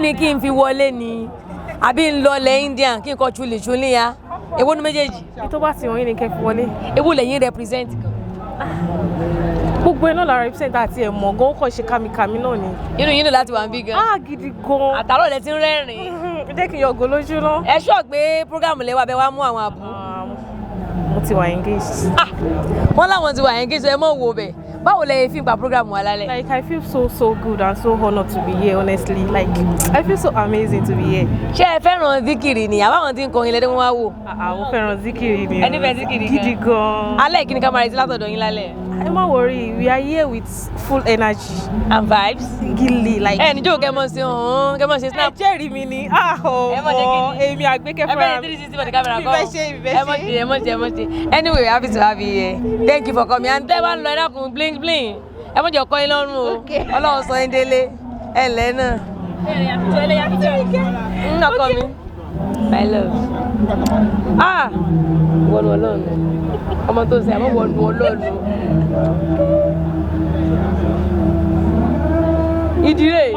ni kí n fi wọlé ni àbí ń lọ lẹ Indian kí n kọ chuli ya èwo nu méjèèjì tó bá ti wọ́n yín ni kẹ́ fi wọlé èwo lẹ́yìn represent kan gbogbo ẹ̀ náà la represent àti ẹ̀ mọ̀ gan ó kàn ṣe kàmìkàmì náà ni inú yín lò láti wà ń bí gan gidi gan àtàrọ̀ lẹ ti ń rẹ́rìn jẹ́ kí n yọ̀gò lójú náà ẹ ṣọ́ pé program lẹ́wà bẹ́ẹ̀ wá mú àwọn àbú mo ti wà engaged wọ́n láwọn ti wà engaged ẹ mọ̀ wo bẹ̀ báwo lẹ fi gba program wa lálẹ́ like I feel so good and so honoured to be here honestly like I feel so amazing to be here ṣé ẹ fẹ́ràn zikiri ni àbáwọn tí ń kọrin lẹ́dẹ̀ wọn wá wò mo fẹ́ràn zikiri ni ẹni fẹ́ zikiri gidi gan alẹ́ kí ni ká máa retí látọ̀dọ̀ yín lálẹ́ ẹ má worry we are here with full energy and vibes gilly like ẹ níjó kẹ́ mọ̀ sí kẹ́ mọ̀ sí snap ẹ jẹ́rìí mi ni èmi àgbékẹ́ fúnra mi ẹ mọ̀ ṣe anyway happy to have you here thank you for coming and tẹ́ bá ń lọ ẹ dákun bling bling ẹ mọ̀ jẹ́ ọkọ yín lọ́rùn o ọlọ́run sọ yín délé ẹ lẹ́ náà ọkọ mi my love wọnú ọlọ́run ọmọ tó ń sẹ àmọ́ wọnú ọlọ́run